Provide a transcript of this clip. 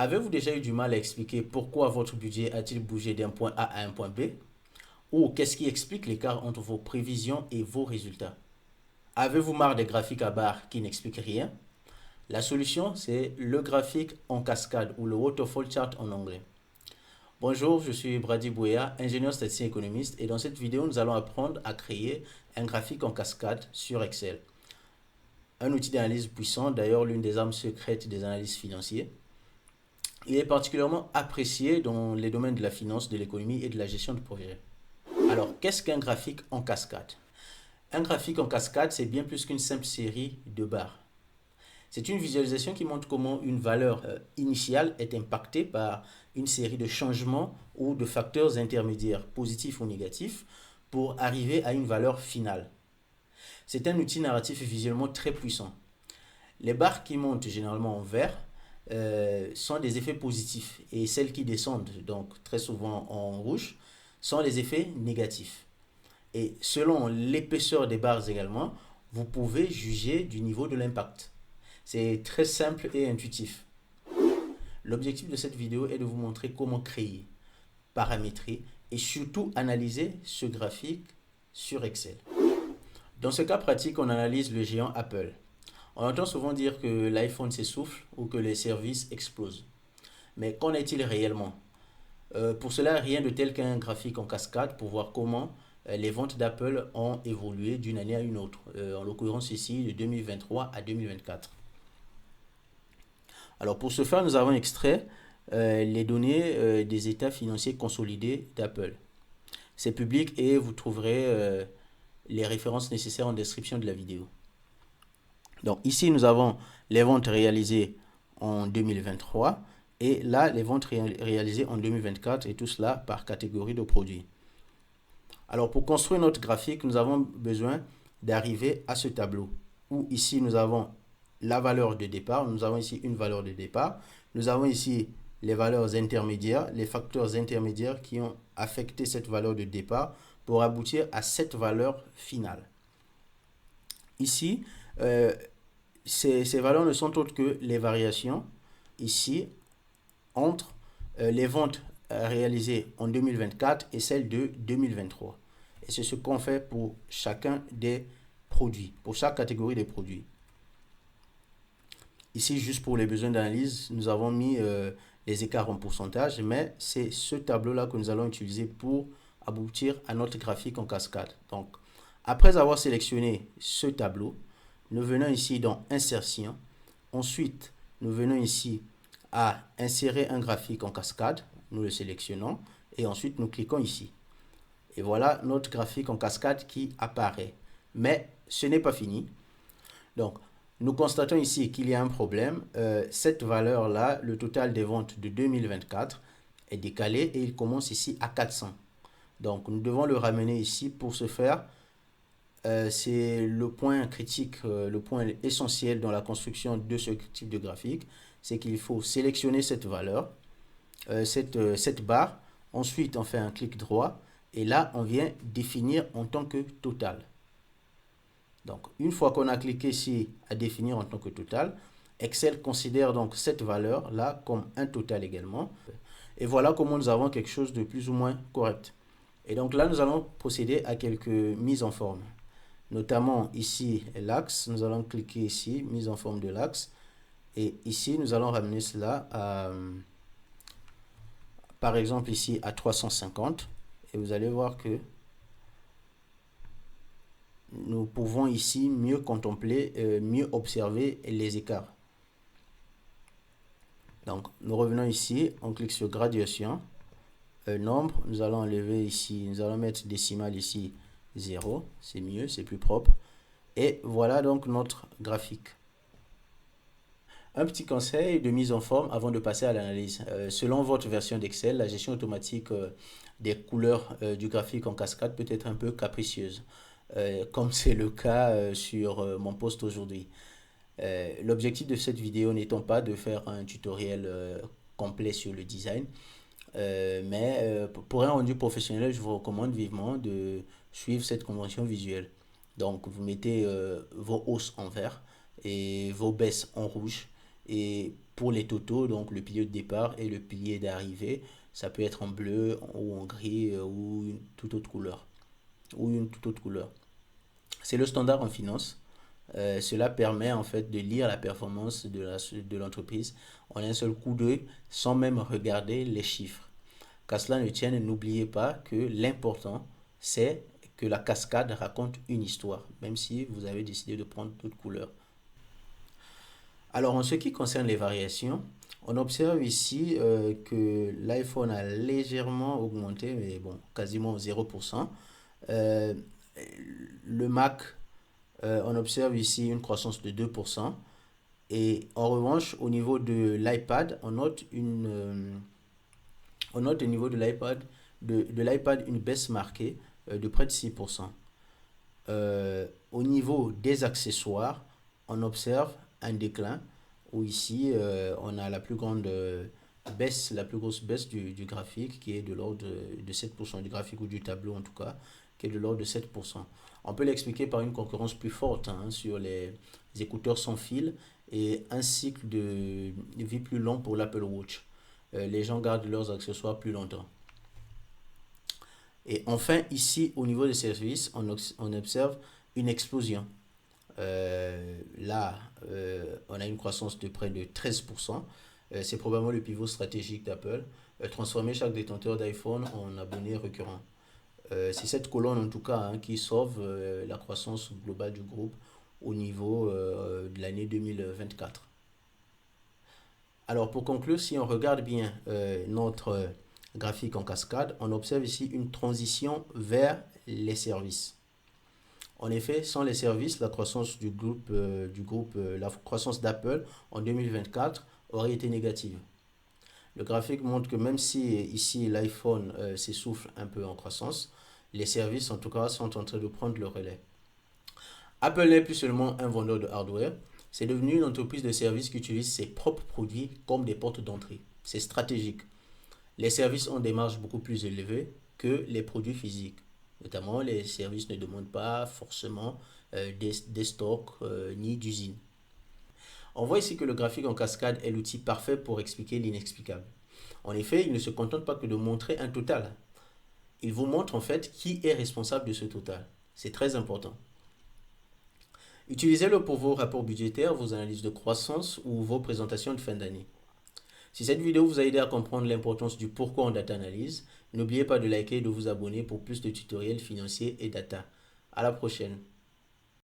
Avez-vous déjà eu du mal à expliquer pourquoi votre budget a-t-il bougé d'un point A à un point B? Ou qu'est-ce qui explique l'écart entre vos prévisions et vos résultats? Avez-vous marre des graphiques à barres qui n'expliquent rien? La solution, c'est le graphique en cascade ou le waterfall chart en anglais. Bonjour, je suis Brady Bouya, ingénieur statisticien économiste, et dans cette vidéo, nous allons apprendre à créer un graphique en cascade sur Excel. Un outil d'analyse puissant, d'ailleurs l'une des armes secrètes des analystes financiers. Il est particulièrement apprécié dans les domaines de la finance, de l'économie et de la gestion de projet. Alors, qu'est-ce qu'un graphique en cascade? Un graphique en cascade, c'est bien plus qu'une simple série de barres. C'est une visualisation qui montre comment une valeur initiale est impactée par une série de changements ou de facteurs intermédiaires, positifs ou négatifs, pour arriver à une valeur finale. C'est un outil narratif et visuellement très puissant. Les barres qui montent généralement en vert sont des effets positifs et celles qui descendent, donc très souvent en rouge, sont les effets négatifs. Et selon l'épaisseur des barres également, vous pouvez juger du niveau de l'impact. C'est très simple et intuitif. L'objectif de cette vidéo est de vous montrer comment créer, paramétrer et surtout analyser ce graphique sur Excel. Dans ce cas pratique, on analyse le géant Apple. On entend souvent dire que l'iPhone s'essouffle ou que les services explosent. Mais qu'en est-il réellement? Pour cela, rien de tel qu'un graphique en cascade pour voir comment les ventes d'Apple ont évolué d'une année à une autre. En l'occurrence ici, de 2023 à 2024. Alors pour ce faire, nous avons extrait les données des états financiers consolidés d'Apple. C'est public et vous trouverez les références nécessaires en description de la vidéo. Donc ici, nous avons les ventes réalisées en 2023 et là, les ventes réalisées en 2024 et tout cela par catégorie de produits. Alors pour construire notre graphique, nous avons besoin d'arriver à ce tableau où ici, nous avons la valeur de départ. Nous avons ici une valeur de départ. Nous avons ici les valeurs intermédiaires, les facteurs intermédiaires qui ont affecté cette valeur de départ pour aboutir à cette valeur finale. Ici, ces valeurs ne sont autres que les variations ici entre les ventes réalisées en 2024 et celles de 2023. Et c'est ce qu'on fait pour chacun des produits, pour chaque catégorie des produits. Ici, juste pour les besoins d'analyse, nous avons mis les écarts en pourcentage, mais c'est ce tableau-là que nous allons utiliser pour aboutir à notre graphique en cascade. Donc, après avoir sélectionné ce tableau, nous venons ici dans Insertion. Ensuite, nous venons ici à insérer un graphique en cascade. Nous le sélectionnons et ensuite nous cliquons ici. Et voilà notre graphique en cascade qui apparaît. Mais ce n'est pas fini. Donc, nous constatons ici qu'il y a un problème. Cette valeur-là, le total des ventes de 2024 est décalé et il commence ici à 400. Donc, nous devons le ramener ici. Pour ce faire, c'est le point critique, le point essentiel dans la construction de ce type de graphique. C'est qu'il faut sélectionner cette valeur, cette barre. Ensuite, on fait un clic droit. Et là, on vient définir en tant que total. Donc, une fois qu'on a cliqué ici à définir en tant que total, Excel considère donc cette valeur-là comme un total également. Et voilà comment nous avons quelque chose de plus ou moins correct. Et donc là, nous allons procéder à quelques mises en forme. Notamment ici, l'axe. Nous allons cliquer ici, mise en forme de l'axe. Et ici, nous allons ramener cela à, par exemple, ici à 350. Et vous allez voir que nous pouvons ici mieux contempler, mieux observer les écarts. Donc, nous revenons ici, on clique sur graduation, nombre, nous allons enlever ici, nous allons mettre décimal ici 0, c'est mieux, c'est plus propre. Et voilà donc notre graphique. Un petit conseil de mise en forme avant de passer à l'analyse. Selon votre version d'Excel, la gestion automatique des couleurs du graphique en cascade peut être un peu capricieuse. Comme c'est le cas sur mon post aujourd'hui. L'objectif de cette vidéo n'étant pas de faire un tutoriel complet sur le design, mais pour un rendu professionnel, je vous recommande vivement de suivre cette convention visuelle. Donc, vous mettez vos hausses en vert et vos baisses en rouge Et pour les totaux, donc le pilier de départ et le pilier d'arrivée, ça peut être en bleu ou en gris ou une toute autre couleur. Ou une toute autre couleur. C'est le standard en finance. Cela permet en fait de lire la performance de l'entreprise en un seul coup d'œil sans même regarder les chiffres. Qu'à cela ne tienne, n'oubliez pas que l'important c'est que la cascade raconte une histoire, même si vous avez décidé de prendre d'autres couleurs. Alors en ce qui concerne les variations, on observe ici que l'iPhone a légèrement augmenté, mais bon, quasiment 0%. Euh, le Mac, on observe ici une croissance de 2%. Et en revanche, au niveau de l'iPad, on note au niveau de l'iPad une baisse marquée de près de 6%. Au niveau des accessoires, on observe un déclin où ici on a la plus grande baisse, la plus grosse baisse du graphique qui est de l'ordre de 7% du graphique ou du tableau en tout cas, qui est de l'ordre de 7%. On peut l'expliquer par une concurrence plus forte sur les écouteurs sans fil et un cycle de vie plus long pour l'Apple Watch. Les gens gardent leurs accessoires plus longtemps. Et enfin, ici, au niveau des services, on observe une explosion. On a une croissance de près de 13%. C'est probablement le pivot stratégique d'Apple. Transformer chaque détenteur d'iPhone en abonné récurrent. C'est cette colonne en tout cas qui sauve la croissance globale du groupe au niveau de l'année 2024. Alors pour conclure, si on regarde bien notre graphique en cascade, on observe ici une transition vers les services. En effet, sans les services, la croissance la croissance d'Apple en 2024 aurait été négative. Le graphique montre que même si ici l'iPhone s'essouffle un peu en croissance, les services en tout cas sont en train de prendre le relais. Apple n'est plus seulement un vendeur de hardware, c'est devenu une entreprise de services qui utilise ses propres produits comme des portes d'entrée. C'est stratégique. Les services ont des marges beaucoup plus élevées que les produits physiques. Notamment, les services ne demandent pas forcément des stocks ni d'usines. On voit ici que le graphique en cascade est l'outil parfait pour expliquer l'inexplicable. En effet, il ne se contente pas que de montrer un total. Il vous montre en fait qui est responsable de ce total. C'est très important. Utilisez-le pour vos rapports budgétaires, vos analyses de croissance ou vos présentations de fin d'année. Si cette vidéo vous a aidé à comprendre l'importance du pourquoi en data analyse, n'oubliez pas de liker et de vous abonner pour plus de tutoriels financiers et data. À la prochaine.